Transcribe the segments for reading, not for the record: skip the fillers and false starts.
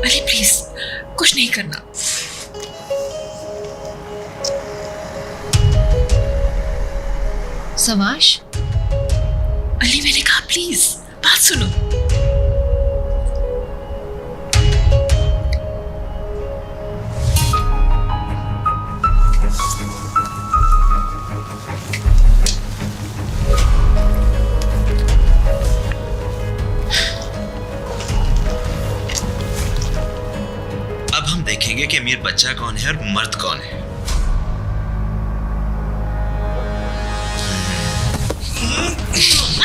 Ali please कुछ नहीं करना। सवाश, अली मैंने कहा प्लीज बात सुनो। अब हम देखेंगे कि अमीर बच्चा कौन है और मर्द कौन है।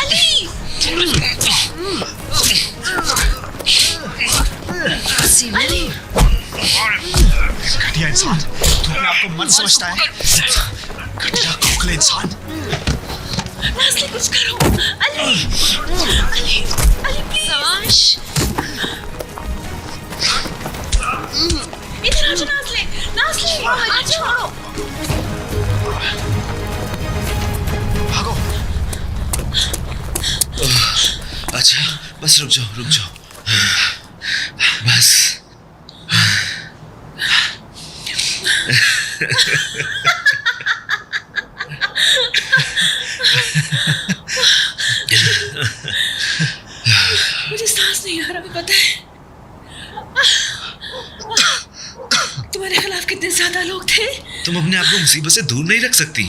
अली अली घटिया इंसान, तू अपने आप को मर्द समझता है? घटिया खोखले इंसान। नाज़ले कुछ करो। अली अली अली प्लीज। सवाश, इधर आ जाओ नाज़ले। नाज़ले आ जाओ। भागो। अच्छा बस रुक जाओ बस। मुझे सांस नहीं आ रहा, पता है तुम्हारे खिलाफ कितने ज्यादा लोग थे। तुम अपने आप को मुसीबत से दूर नहीं रख सकती।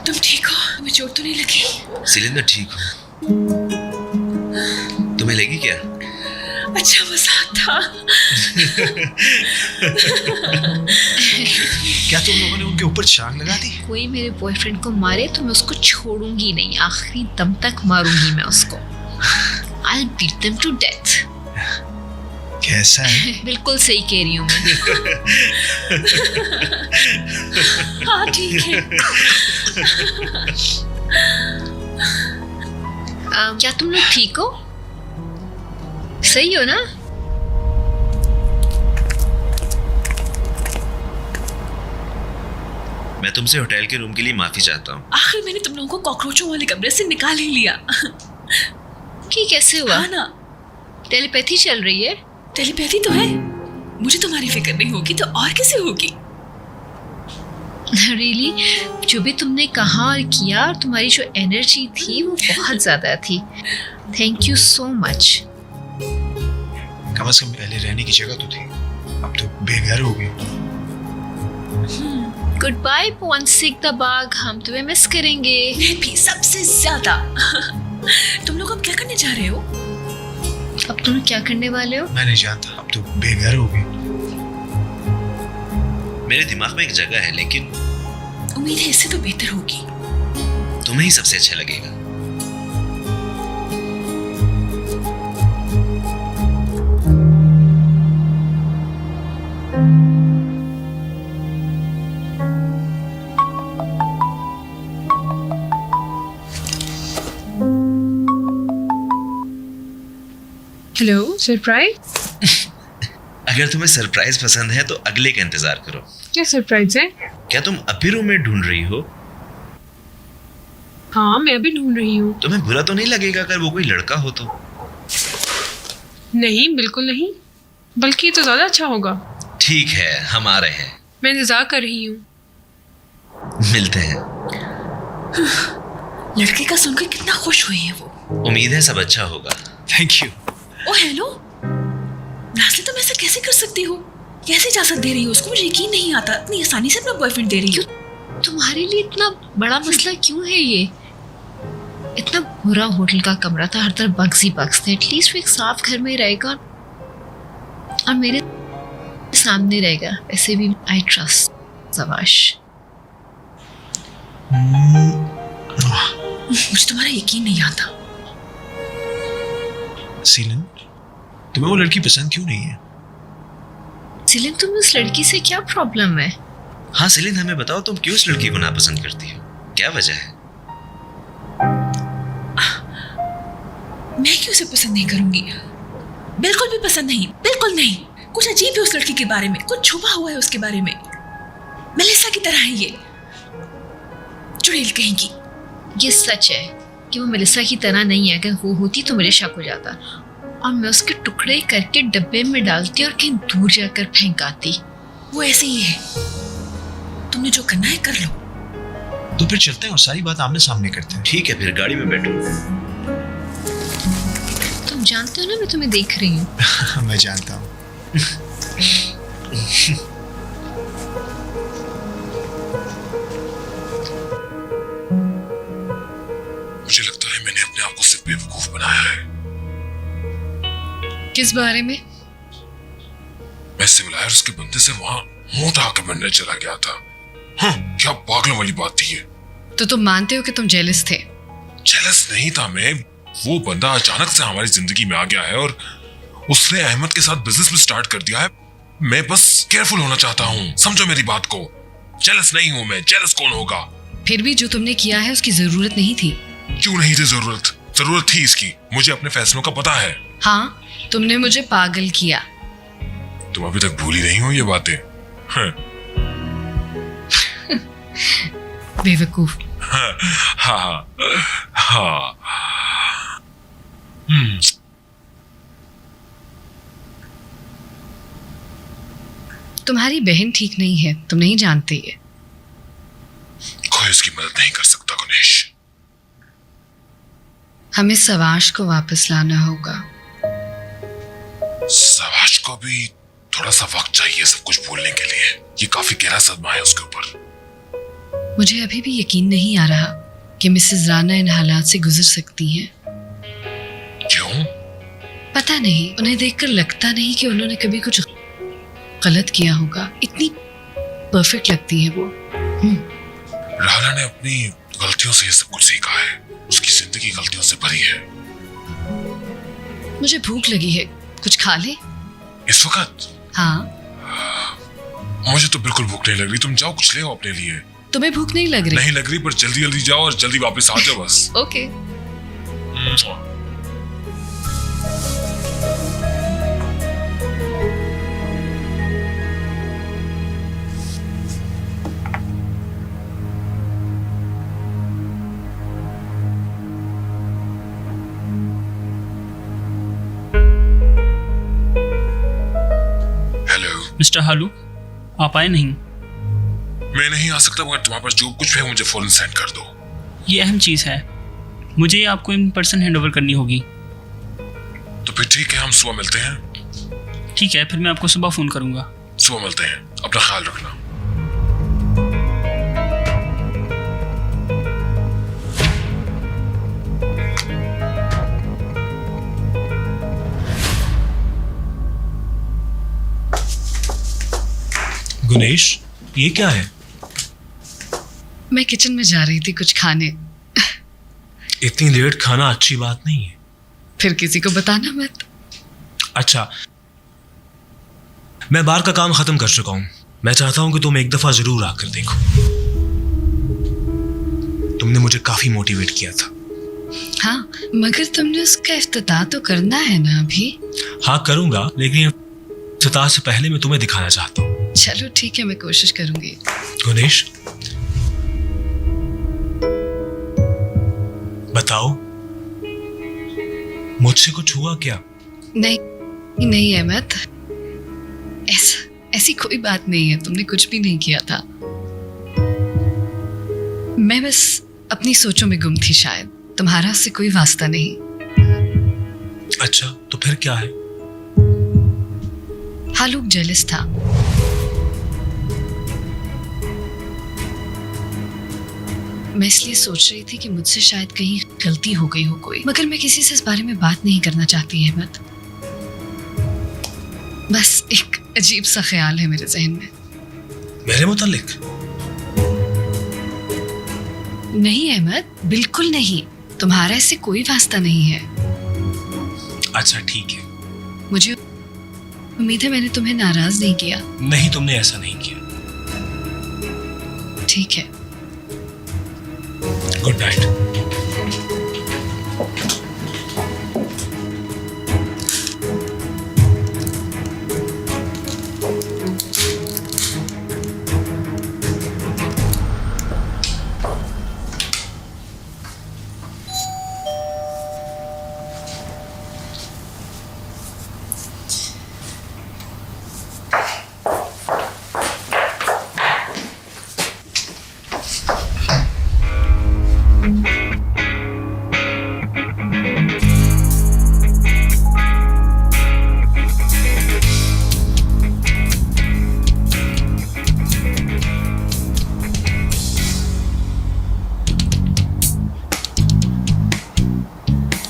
तुम ठीक हो? तुम्हें चोट तो नहीं लगी? सिलिन मैं ठीक हूँ, तुम्हें लगी क्या? अच्छा मजाक था। क्या तुम लोगों ने उनके ऊपर छलांग लगा दी? कोई मेरे बॉयफ्रेंड को मारे तो मैं उसको छोड़ूंगी नहीं, आखिरी दम तक मारूंगी मैं उसको। I'll beat them to death। कैसा है? बिल्कुल सही कह रही हूँ मैं। हाँ ठीक है। क्या तुम लोग ठीक हो? सही हो ना? मैं तुमसे होटल के रूम के लिए माफी चाहता हूँ। आखिर मैंने तुम लोगों को कॉकरोचों वाले कमरे से निकाल ही लिया। कि कैसे हुआ? हाँ ना, टेलीपैथी चल रही है? टेलीपैथी तो है। मुझे तुम्हारी फिक्र नहीं होगी तो और किसे होगी? रियली जो भी तुमने कहा और किया और तुम्हारी जो एनर्जी थी वो बहुत ज्यादा थी। Thank you so much. कम से कम पहले रहने की जगह तो थी, अब तो बेघर हो गई। Goodbye Pawan Singh the बाग, हम तुम्हें मिस करेंगे। मैं भी सबसे ज्यादा। तुम लोग अब क्या करने जा रहे हो? अब तुम क्या करने वाले हो? मैं नहीं जानता, अब तो बेघर हो गई। मेरे दिमाग में एक जगह है, लेकिन उम्मीद है इससे तो बेहतर होगी। तुम्हें ही सबसे अच्छा लगेगा। Hello surprise. अगर तुम्हें सरप्राइज पसंद है तो अगले का इंतजार करो। क्या सरप्राइज है? क्या तुम अभी रूममेट ढूंढ रही हो? हाँ मैं अभी ढूंढ रही हूँ। तुम्हें बुरा तो नहीं लगेगा अगर वो कोई लड़का हो तो? नहीं बिल्कुल नहीं, बल्कि तो ज्यादा अच्छा होगा। ठीक है, हम आ रहे हैं। मैं इंतजार कर रही हूँ। मिलते हैं। लड़के का सुनकर कितना खुश हुई है वो। उम्मीद है सब अच्छा होगा। Thank you. ओ हेलो, नाज़ले तुम ऐसा कैसे कर सकती हो? कैसे इजाजत दे रही हो उसको? मुझे यकीन नहीं आता इतनी आसानी से अपना बॉयफ्रेंड दे रही हो। तुम्हारे लिए इतना बड़ा मसला क्यों है ये? इतना बुरा होटल का कमरा था, हर तरफ बग्स ही बग्स थे। एटलीस्ट वो एक साफ घर में रहेगा और मेरे सामने रहेगा। वैसे भी आई ट्रस्ट सवाश। मुझे तुम्हारा यकीन नहीं आता। सीलन, तुम्हें वो लड़की पसंद क्यों नहीं है? सिलिन, तुम उस लड़की से क्या प्रॉब्लम है? हाँ सिलिन, हमें बताओ तुम क्यों उस लड़की को नापसंद करती हो? क्या वजह है? मैं क्यों उसे पसंद नहीं करूंगी? बिल्कुल भी पसंद नहीं, बिल्कुल नहीं। कुछ अजीब है उस लड़की के बारे में, कुछ छुपा हुआ है उसके बारे में। मेलिसा की तरह है ये, चुड़ैल कहेंगी। ये सच है कि वो मेलिसा की तरह नहीं है। अगर वो होती तो मुझे शक हो जाता। और मैं उसके टुकड़े करके डब्बे में डालती और कहीं दूर जाकर फेंक आती। वो ऐसे ही है। तुमने जो करना है कर लो। तो फिर चलते हैं और सारी बात आमने सामने करते हैं। ठीक है, फिर गाड़ी में बैठो। तुम जानते हो ना मैं तुम्हें देख रही हूँ। मैं जानता हूँ। मुझे लगता है मैंने अपने आप को सिर्फ बेवकूफ बनाया है। किस बारे में? मैं सिविल आयर्स के बंदे से वहां मोटा आकर मिलने चला गया था। हाँ, क्या पागलों वाली बात थी ये। तो तुम मानते हो कि तुम जेलस थे? जेलस नहीं था मैं। वो बंदा अचानक से हमारी जिंदगी में आ गया है और उसने अहमद के साथ बिजनेस भी स्टार्ट कर दिया है। मैं बस केयरफुल होना चाहता हूँ, समझो मेरी बात को। जेलस नहीं हूँ मैं, जेलस कौन होगा। फिर भी जो तुमने किया है उसकी जरूरत नहीं थी। क्यों नहीं थी जरूरत? जरूरत थी इसकी। मुझे अपने फैसलों का पता है। हाँ, तुमने मुझे पागल किया। तुम अभी तक भूली नहीं हो ये बातें? हाँ। बेवकूफ। हाँ हाँ हाँ। तुम्हारी बहन ठीक नहीं है, तुम नहीं जानते ये। कोई उसकी मदद नहीं कर सकता गणेश। हमें सवाश को वापस लाना होगा। सवाश को भी थोड़ा सा वक्त चाहिए सब कुछ भूलने के लिए। ये काफी गहरा सदमा है उसके ऊपर। मुझे अभी भी यकीन नहीं आ रहा कि मिसेस राणा इन हालात से गुजर सकती हैं। क्यों? पता नहीं, उन्हें देखकर लगता नहीं कि उन्होंने कभी कुछ गलत किया होगा। इतनी परफेक्ट लगती है वो। राणा ने अपनी गलतियों से ये सब कुछ सीखा है। उसकी जिंदगी गलतियों से भरी है। मुझे भूख लगी है, कुछ खा ले। इस वक्त? हाँ। मुझे तो बिल्कुल भूख नहीं लग रही। तुम जाओ कुछ ले आओ अपने लिए। तुम्हें भूख नहीं लग रही? नहीं लग रही, पर जल्दी जल्दी जाओ और जल्दी वापस आ जाओ बस। ओके। हेलो मिस्टर हालू, आप आए नहीं। मैं नहीं आ सकता, मगर तुम्हारे पास जो कुछ है मुझे फौरन सेंड कर दो। ये अहम चीज़ है, मुझे ये आपको इन पर्सन हैंड ओवर करनी होगी। तो फिर ठीक है, हम सुबह मिलते हैं। ठीक है, फिर मैं आपको सुबह फ़ोन करूँगा। सुबह मिलते हैं, अपना ख्याल रखना। गुनेश, ये क्या है? मैं किचन में जा रही थी कुछ खाने। इतनी लेट खाना अच्छी बात नहीं है। फिर किसी को बताना मत। अच्छा, मैं बार का काम खत्म कर चुका हूं। मैं चाहता हूं कि तुम एक दफा जरूर आकर देखो। तुमने मुझे काफी मोटिवेट किया था। हाँ, मगर तुमने उसका इफ्तिताह तो करना है ना अभी। हाँ करूंगा, लेकिन इफ्तिताह से पहले मैं तुम्हें दिखाना चाहता हूँ। चलो ठीक है, मैं कोशिश करूंगी। गुनेश, बताओ, मुझसे कुछ हुआ क्या? नहीं नहीं अहमद, ऐसी कोई बात नहीं है। तुमने कुछ भी नहीं किया था। मैं बस अपनी सोचों में गुम थी शायद। तुम्हारा उससे कोई वास्ता नहीं। अच्छा, तो फिर क्या है? हालूक जेलस था। मैं इसलिए सोच रही थी कि मुझसे शायद कहीं गलती हो गई हो कोई, मगर मैं किसी से इस बारे में बात नहीं करना चाहती अहमद। बस एक अजीब सा ख्याल है मेरे जहन में। मेरे मुतालिक? नहीं अहमद, बिल्कुल नहीं। तुम्हारा इससे कोई वास्ता नहीं है। अच्छा ठीक है। मुझे उम्मीद है मैंने तुम्हें नाराज नहीं किया। नहीं, तुमने ऐसा नहीं किया। ठीक है, गुड नाइट।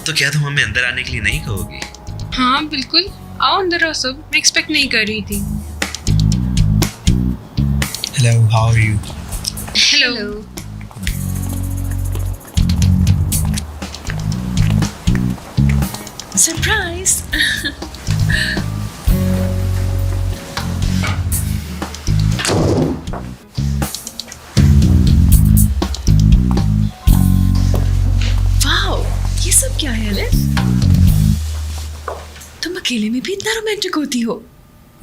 तो क्या तुम हमें अंदर आने के लिए नहीं कहोगी? हाँ बिल्कुल, आओ अंदर आओ सब, मैं एक्सपेक्ट नहीं कर रही थी। Hello, how are you? Hello. Surprise. Wow, ये सब क्या है एलिस? तुम अकेले में भी इतना रोमांटिक होती हो।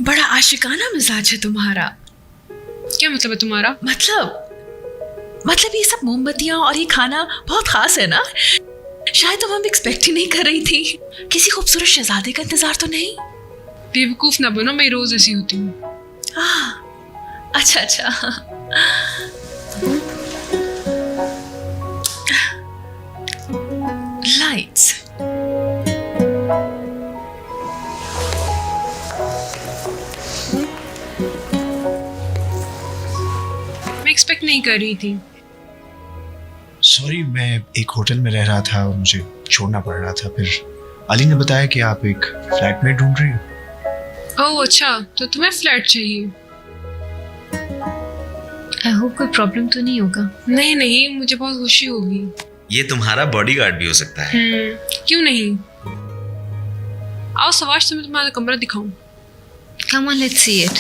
बड़ा आशिकाना मिजाज है तुम्हारा। क्या मतलब है तुम्हारा? मतलब ये सब मोमबत्तियां और ये खाना बहुत खास है ना? शायद तुम हम एक्सपेक्ट ही नहीं कर रही थी। किसी खूबसूरत शहजादे का इंतजार तो नहीं? बेवकूफ ना बनो, मैं रोज ऐसी होती हूँ। अच्छा। लाइट्स। मैं एक्सपेक्ट नहीं कर रही थी। सॉरी, मैं एक होटल में रह रहा था और मुझे छोड़ना पड़ रहा था। फिर अली ने बताया कि आप एक फ्लैटमेट ढूंढ रही हो। ओह अच्छा, तो तुम्हें फ्लैट चाहिए? आई होप कोई प्रॉब्लम तो नहीं होगा। नहीं, मुझे बहुत खुशी होगी। ये तुम्हारा बॉडीगार्ड भी हो सकता है। क्यों नहीं? आओ सवाश, तुम्हें तुम्हारा कमरा दिखाऊं। Come on, let's see it.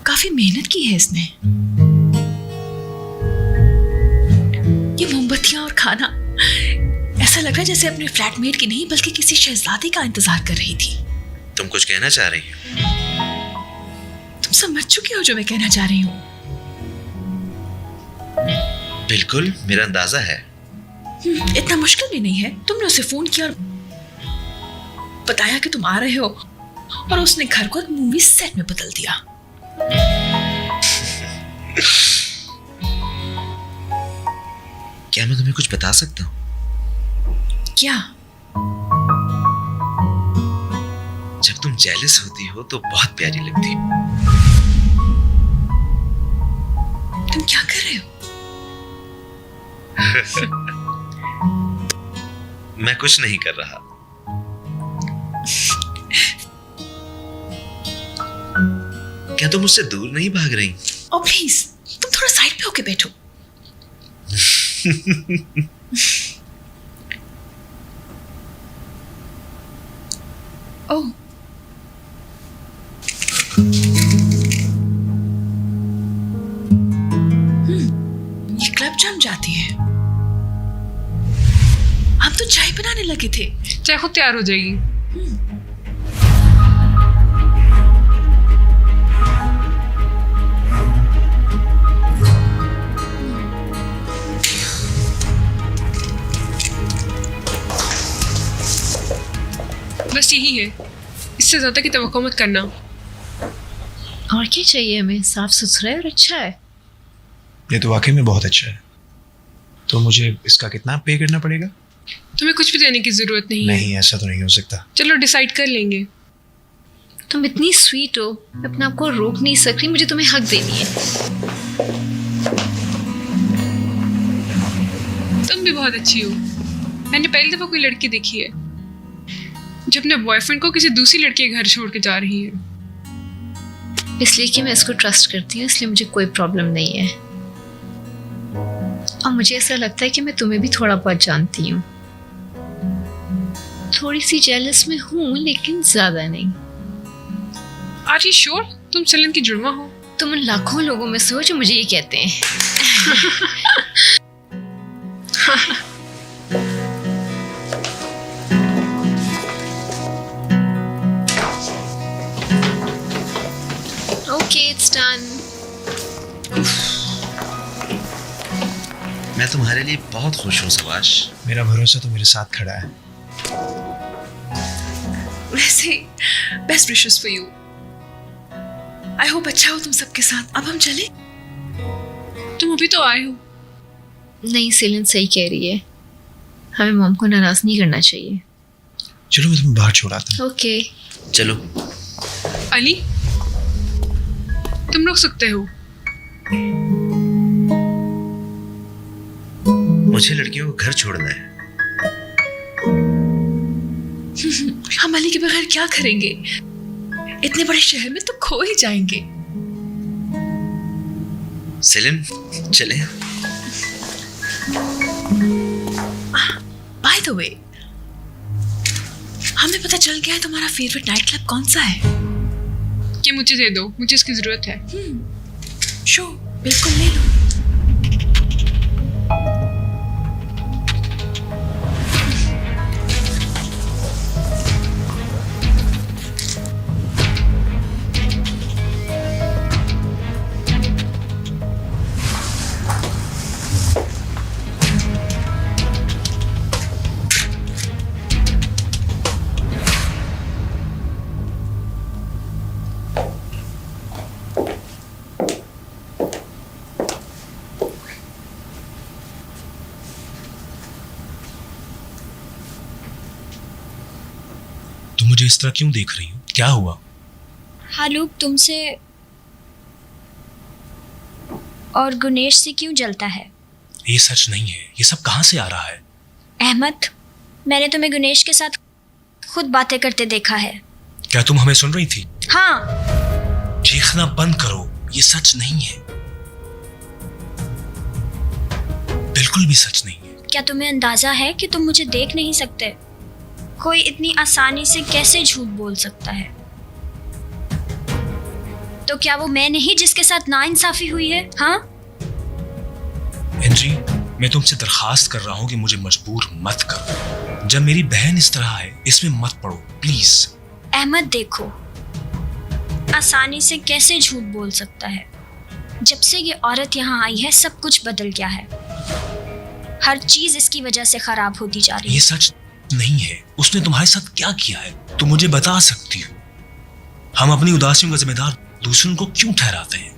काफी मेहनत की है इसने। ये मोमबत्तियां और खाना, ऐसा लग रहा है जैसे अपने फ्लैटमेट की नहीं बल्कि किसी शहजादे का इंतजार कर रही थी। तुम कुछ कहना चाह रही हो? तुम समझ चुके हो जो मैं कहना चाह रही हूँ। बिल्कुल, मेरा अंदाजा है। इतना मुश्किल भी नहीं है। तुमने उसे फोन किया और बताया कि तुम आ रहे हो और उसने घर को एक मूवी सेट में बदल दिया। क्या मैं तुम्हें कुछ बता सकता हूँ? क्या? जब तुम जेलस होती हो तो बहुत प्यारी लगती हो। तुम क्या कर रहे हो? मैं कुछ नहीं कर रहा। क्या तुम मुझसे दूर नहीं भाग रही? ओ प्लीज, तुम थोड़ा साइड पे होके बैठो। ओह, ये क्लब जम जाती है। हम तो चाय बनाने लगे थे। चाय खुद तैयार हो जाएगी। बस यही है, इससे ज्यादा की तवक्को मत करना। और क्या चाहिए हमें? साफ सुथरा है और अच्छा है। ये तो वाकई में बहुत अच्छा है। तो मुझे इसका कितना पे करना पड़ेगा? तुम्हें कुछ भी देने की जरूरत नहीं है। नहीं, ऐसा तो नहीं हो सकता। चलो डिसाइड कर लेंगे। तुम इतनी स्वीट हो, मैं अपने आप को रोक नहीं सकती। मुझे तुम्हें हक देनी है। तुम भी बहुत अच्छी हो। मैंने पहली दफा कोई लड़की देखी है जो अपने बॉयफ्रेंड को किसी दूसरी लड़की के घर छोड़ के जा रही है। इसलिए कि मैं इसको ट्रस्ट करती हूँ, इसलिए मुझे कोई प्रॉब्लम नहीं है। और मुझे ऐसा लगता है कि मैं तुम्हें भी थोड़ा बहुत जानती हूँ। थोड़ी सी जेलस में हूँ, लेकिन ज्यादा नहीं। आर यू श्योर तुम सलन की जुड़वा हो? तुम उन लाखों लोगों में से हो जो मुझे ये कहते हैं। Okay, it's done. मैं तुम्हारे लिए बहुत खुश हूँ सवाश। मेरा भरोसा तो मेरे साथ खड़ा है। वैसे best wishes for you. I hope अच्छा हो तुम सबके साथ। अब हम चले? तुम अभी तो आए हो। नहीं, सेलिन सही कह रही है। हमें मॉम को नाराज नहीं करना चाहिए। चलो मैं तुम्हें बाहर छोड़ाता हूँ। ओके। चलो। अली, तुम रुक सकते हो। मुझे लड़कियों को घर छोड़ना है। हम अली के बगैर क्या करेंगे? इतने बड़े शहर में तो खो ही जाएंगे। सेलिन, चले। बाय द वे, हमें पता चल गया है तुम्हारा फेवरेट नाइट क्लब कौन सा है। ये मुझे दे दो, मुझे इसकी जरूरत है। शो बिल्कुल ले लो। तुम मुझे इस तरह क्यों देख रही हो? क्या हुआ? हालूक तुमसे और गुनेश से क्यों जलता है? ये सच नहीं है। ये सब कहाँ से आ रहा है? अहमद, मैंने तुम्हें गुनेश के साथ खुद बातें करते देखा है। क्या तुम हमें सुन रही थी? हाँ। चीखना बंद करो, ये सच नहीं है। बिल्कुल भी सच नहीं है। क्या तुम्हें अंदाजा है कि तुम मुझे देख नहीं सकते? कोई इतनी आसानी से कैसे झूठ बोल सकता है? तो क्या वो मैं नहीं जिसके साथ नाइंसाफी हुई है? हाँ एंजी, मैं तुमसे दरखास्त कर रहा हूँ कि मुझे मजबूर मत करो। जब मेरी बहन इस तरह है, इसमें मत पड़ो प्लीज। अहमद देखो, आसानी से कैसे झूठ बोल सकता है? जब से ये औरत यहाँ आई है सब कुछ बदल गया है। हर चीज इसकी वजह से खराब होती जा रही है। ये सच नहीं है। उसने तुम्हारे साथ क्या किया है तुम मुझे बता सकती हो? हम अपनी उदासियों का जिम्मेदार दूसरों को क्यों ठहराते हैं?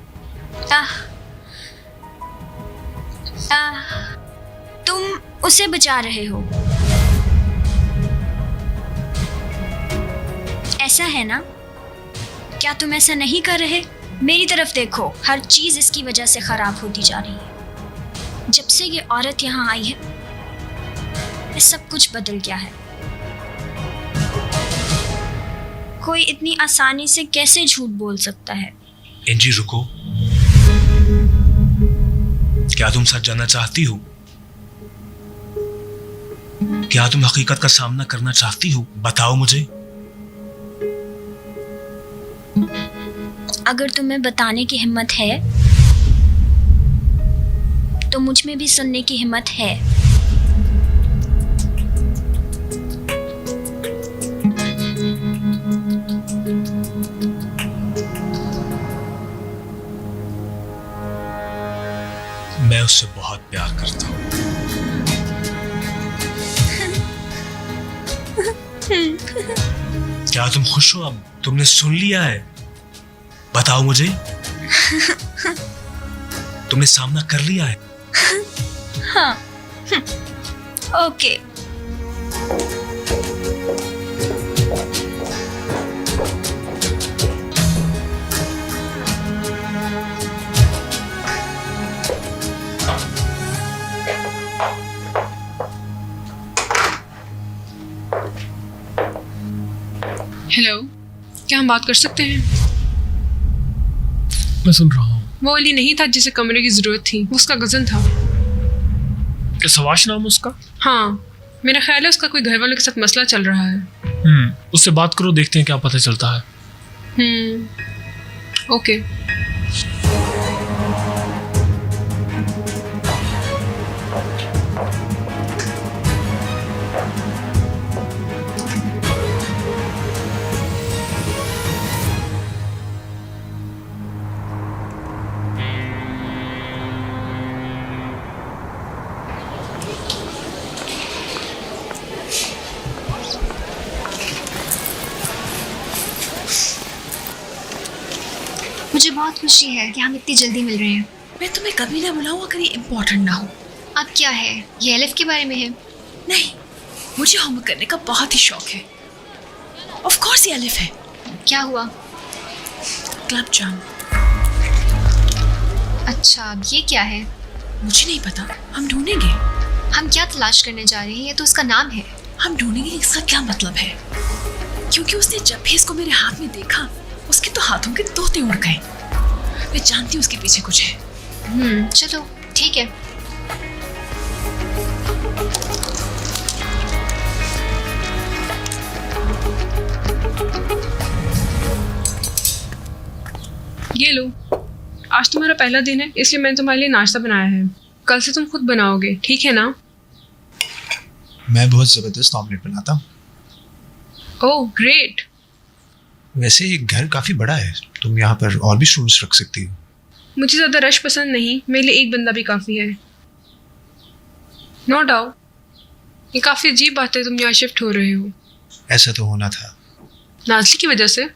तुम उसे बचा रहे हो, ऐसा है ना? क्या तुम ऐसा नहीं कर रहे? मेरी तरफ देखो, हर चीज इसकी वजह से खराब होती जा रही है। जब से ये औरत यहाँ आई है सब कुछ बदल गया है। कोई इतनी आसानी से कैसे झूठ बोल सकता है? एंजी रुको, क्या तुम सच जानना चाहती हो? क्या तुम हकीकत का सामना करना चाहती हो? बताओ मुझे। अगर तुम्हें बताने की हिम्मत है तो मुझ में भी सुनने की हिम्मत है। मैं उससे बहुत प्यार करता हूँ। क्या तुम खुश हो? अब तुमने सुन लिया है। बताओ मुझे, तुमने सामना कर लिया है? हाँ। ओके। हेलो, क्या हम बात कर सकते हैं? मैं सुन रहा हूँ। वो अली नहीं था जिसे कमरे की जरूरत थी, वो उसका कजन था। क्या सवाश नाम उसका? हाँ, मेरा ख्याल है उसका कोई घर वालों के साथ मसला चल रहा है। उससे बात करो, देखते हैं क्या पता चलता है। ओके। मुझे बहुत खुशी है कि हम इतनी जल्दी मिल रहे हैं। मैं तुम्हें कभी ना बुलाऊं अगर ये इम्पोर्टेंट ना हो। अब क्या है, ये एलिफ के बारे में है? नहीं, मुझे होमवर्क करने का बहुत ही शौक है। ऑफ कोर्स ये एलिफ है। क्या हुआ? क्लब जाम। अच्छा, अब ये क्या है? मुझे नहीं पता, हम ढूंढेंगे। हम क्या तलाश करने जा रहे हैं? ये तो उसका नाम है। हम ढूंढेंगे इसका क्या मतलब है, क्योंकि उसने जब भी इसको मेरे हाथ में देखा उसके तो हाथों के तोते उड़ गए। मैं जानती हूँ उसके पीछे कुछ है। चलो ठीक है। ये लो, आज तुम्हारा पहला दिन है इसलिए मैंने तुम्हारे लिए नाश्ता बनाया है। कल से तुम खुद बनाओगे, ठीक है ना? मैं बहुत ज़बरदस्त ऑमलेट बनाता हूँ। Oh great. वैसे ये घर काफ़ी बड़ा है, तुम यहाँ पर और भी स्टूडेंट्स रख सकती हो। मुझे ज़्यादा रश पसंद नहीं, मेरे लिए एक बंदा भी काफ़ी है। नो डाउट, ये काफ़ी अजीब बात है तुम यहाँ शिफ्ट हो रहे हो। ऐसा तो होना था। नाज़ली की वजह से?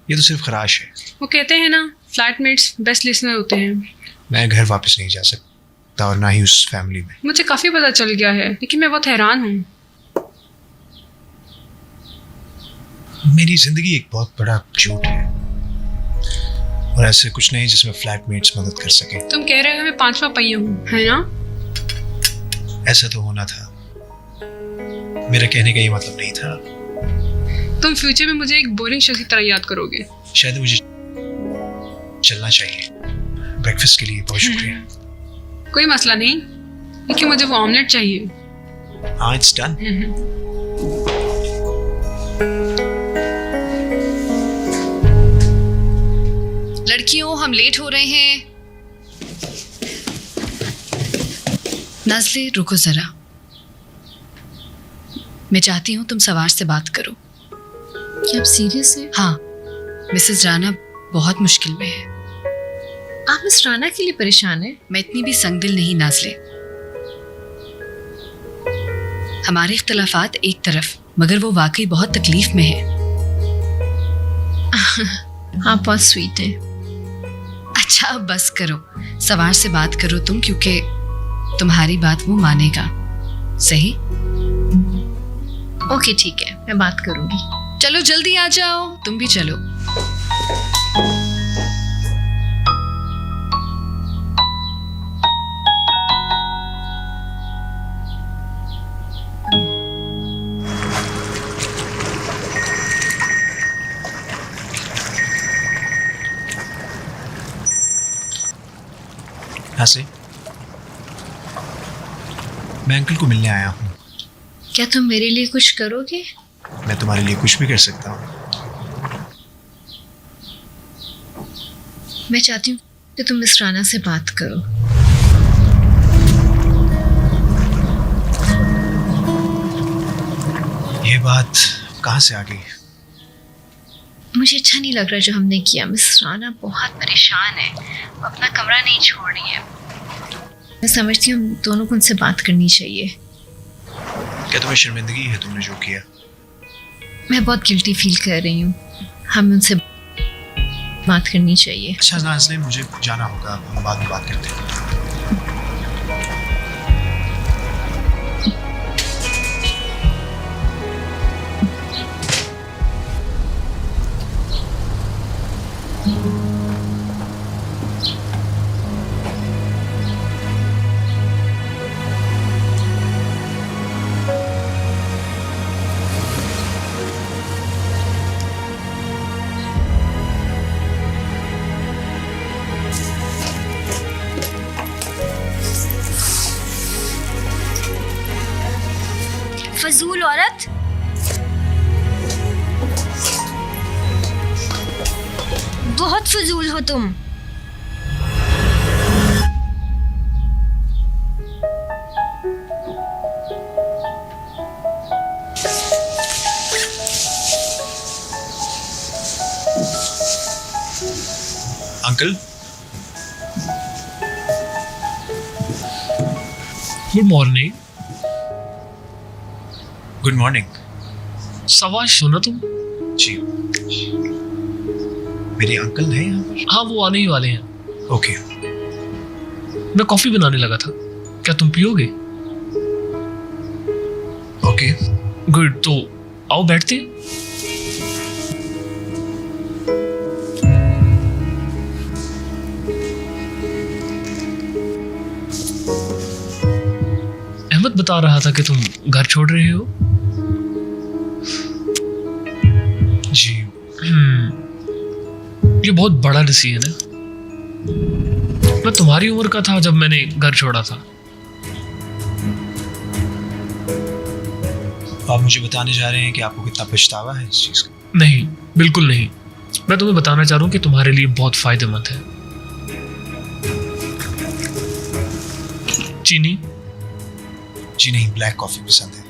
ये तो सिर्फ खराश है। वो कहते हैं ना, फ्लैटमेट्स बेस्ट लिसनर होते हैं। मैं घर वापस नहीं जा सकता और ना ही उस फैमिली में। मुझे काफ़ी पता चल गया है, लेकिन मैं बहुत हैरान हूँ। मेरी जिंदगी एक बहुत बड़ा झूठ है और ऐसे कुछ नहीं जिसमें फ्लैटमेट्स मदद कर सके। तुम कह रहे हो मैं पांचवा पहिया हूँ, है ना? ऐसा तो होना था, मेरा कहने का ये मतलब नहीं था। तुम फ्यूचर में मुझे एक बोरिंग शख्स की तरह याद करोगे। शायद मुझे चलना चाहिए। ब्रेकफास्ट के लिए बहुत शुक्रिया। कोई मसला नहीं, लेकिन मुझे वो ऑमलेट चाहिए। हाँ, इट्स डन। लड़कियों, हम लेट हो रहे हैं। नाज़ले, रुको जरा। मैं चाहती हूँ तुम सवार से बात करो। क्या आप सीरियस हैं? हाँ, मिसेस राणा बहुत मुश्किल में है। आप मिस राणा के लिए परेशान हैं? मैं इतनी भी संगदिल नहीं नाज़ले। हमारे इख्तलाफात एक तरफ, मगर वो वाकई बहुत तकलीफ में है। आप बहुत स्वीट हैं। अच्छा, अब बस करो, सवार से बात करो तुम, क्योंकि तुम्हारी बात वो मानेगा। सही? ओके ठीक है, मैं बात करूंगी। चलो जल्दी आ जाओ, तुम भी चलो। यहाँ से मैं अंकल को मिलने आया हूँ। क्या तुम मेरे लिए कुछ करोगे? मैं तुम्हारे लिए कुछ भी कर सकता हूँ। मैं चाहती हूँ कि तुम मिस राणा से बात करो। ये बात कहाँ से आ गई? मुझे अच्छा नहीं लग रहा जो हमने किया। मिस राणा बहुत परेशान है, वो अपना कमरा नहीं छोड़ रही है। मैं समझती हूँ हम दोनों को उनसे बात करनी चाहिए। क्या तुम्हें शर्मिंदगी है तुमने जो किया? मैं बहुत गिल्टी फील कर रही हूँ, हमें उनसे बात करनी चाहिए। अच्छा नाज़ले, मुझे जाना होगा, हम बाद में बात करते हैं। फजूल औरत, बहुत फजूल हो तुम। Uncle, good morning. Good morning. शाबाश, सुना तुम? जी, मेरे अंकल हैं यहाँ पर? हाँ, वो आने ही वाले हैं। ओके। मैं कॉफी बनाने लगा था, क्या तुम पियोगे? ओके। गुड, तो आओ बैठते हैं। बता रहा था कि तुम घर छोड़ रहे हो। जी ये बहुत बड़ा डिसीजन है। मैं तुम्हारी उम्र का था जब मैंने घर छोड़ा था। आप मुझे बताने जा रहे हैं कि आपको कितना पछतावा है इस चीज का? नहीं, बिल्कुल नहीं। मैं तुम्हें बताना चाह रहा हूँ कि तुम्हारे लिए बहुत फायदेमंद है। चीनी? जी नहीं, ब्लैक कॉफी पसंद है।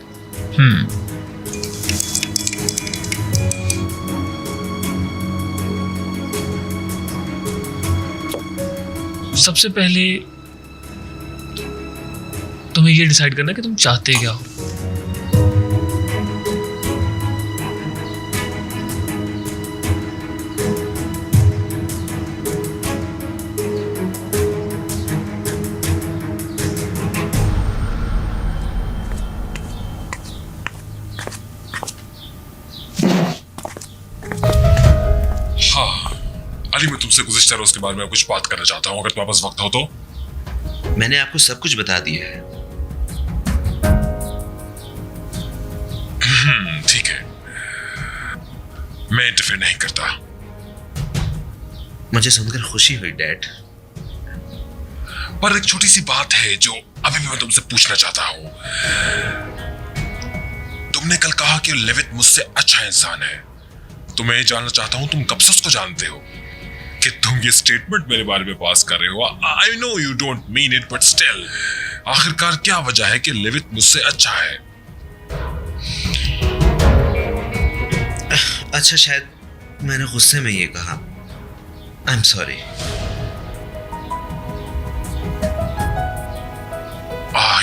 सबसे पहले तुम्हें ये डिसाइड करना कि तुम चाहते क्या हो। मैं तुमसे गुज़िश्ता रोज के बारे में कुछ बात करना चाहता हूँ, अगर तुम्हारे पास वक्त हो तो। मैंने आपको सब कुछ बता दिया है। ठीक है, मैं इंटरफेयर नहीं करता। मुझे सुनकर खुशी हुई डैड, पर एक छोटी सी बात है जो अभी भी मैं तुमसे पूछना चाहता हूँ। तुमने कल कहा कि लेविट मुझसे अच्छा इंसान है, तो मैं जानना चाहता हूँ तुम कब से उसको जानते हो कि तुम ये स्टेटमेंट मेरे बारे में पास कर रहे हो। I know you don't mean it, but still आखिरकार क्या वजह है कि लेविट मुझसे अच्छा है? अच्छा, शायद मैंने गुस्से में ये कहा। I am sorry.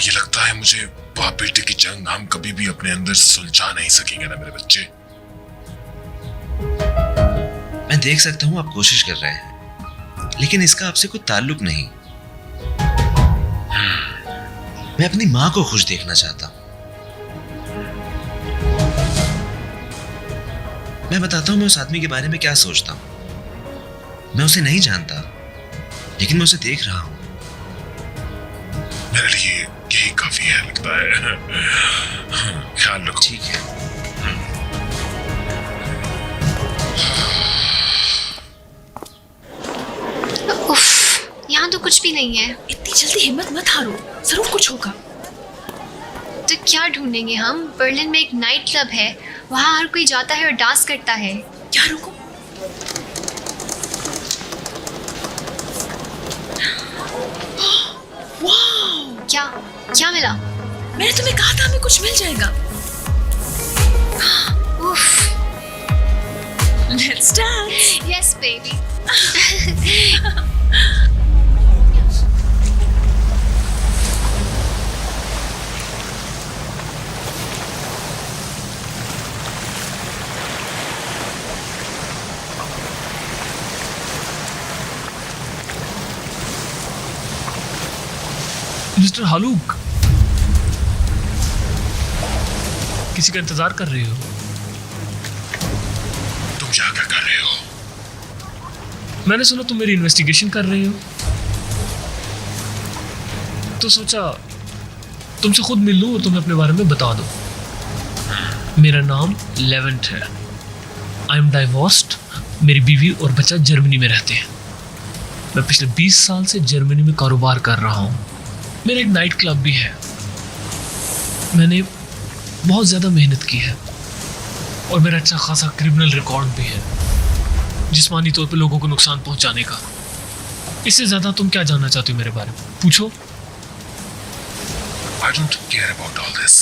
ये लगता है मुझे बाप बेटे की जंग हम कभी भी अपने अंदर सुलझा नहीं सकेंगे ना मेरे बच्चे। मैं देख सकता हूं आप कोशिश कर रहे हैं, लेकिन इसका आपसे कोई ताल्लुक नहीं। मैं अपनी मां को खुश देखना चाहता हूं। मैं बताता हूं मैं उस आदमी के बारे में क्या सोचता हूं। मैं उसे नहीं जानता, लेकिन मैं उसे देख रहा हूं। मेरे लिए यही काफी है लगता है। ख्याल रखो। ठीक है। यहाँ तो कुछ भी नहीं है। इतनी जल्दी हिम्मत मत हारो, जरूर कुछ होगा। तो क्या ढूंढेंगे हम? बर्लिन में एक नाइट क्लब है, वहाँ हर कोई जाता है और डांस करता है। क्या रुको, वाह! क्या क्या मिला? मैंने तुम्हें कहा था हमें कुछ मिल जाएगा। उफ, let's dance. Yes baby. Mister Haluk, किसी का इंतजार कर रहे हो? तुम यहाँ क्या कर रहे हो? मैंने सुना तुम मेरी इन्वेस्टिगेशन कर रहे हो, तो सोचा तुमसे खुद मिल लूं और तुम्हें अपने बारे में बता दूं। मेरा नाम लेवेंट है। I am divorced. मेरी बीवी और बच्चा जर्मनी में रहते हैं। मैं पिछले 20 साल से जर्मनी में कारोबार कर रहा हूँ। मेरा एक नाइट क्लब भी है। मैंने बहुत ज़्यादा मेहनत की है और मेरा अच्छा खासा क्रिमिनल रिकॉर्ड भी है, जिस्मानी तौर पे लोगों को नुकसान पहुंचाने का। इससे ज़्यादा तुम क्या जानना चाहते हो मेरे बारे में? पूछो। I don't care about all this.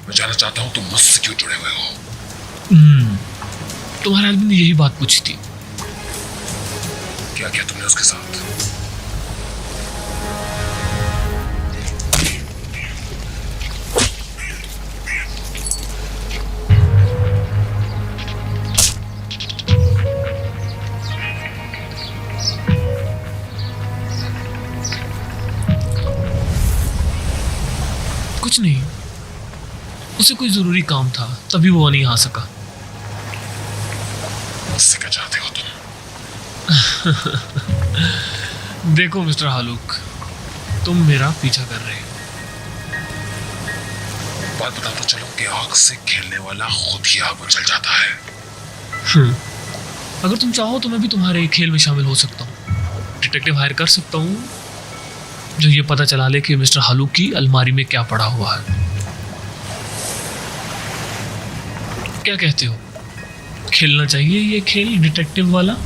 मैं जानना चाहता हूँ तुम मुझसे क्यों जुड़े हुए हो? तुम्हारे आदमी ने यही बात पूछी थी। क्या किया तुमने उसके साथ? कुछ नहीं, उसे कोई जरूरी काम था, तभी वो नहीं आ सका। मुझसे क्या चाहते हो तुम? देखो मिस्टर हालूक, तुम मेरा पीछा कर रहे हो। बात बताता चलो कि आग से खेलने वाला खुद ही आग में जल जाता है। अगर तुम चाहो तो मैं भी तुम्हारे खेल में शामिल हो सकता हूँ। डिटेक्टिव हायर कर सकता हूँ जो ये पता चला ले कि मिस्टर हालू की अलमारी में क्या पड़ा हुआ है। क्या कहते हो, खेलना चाहिए ये खेल डिटेक्टिव वाला?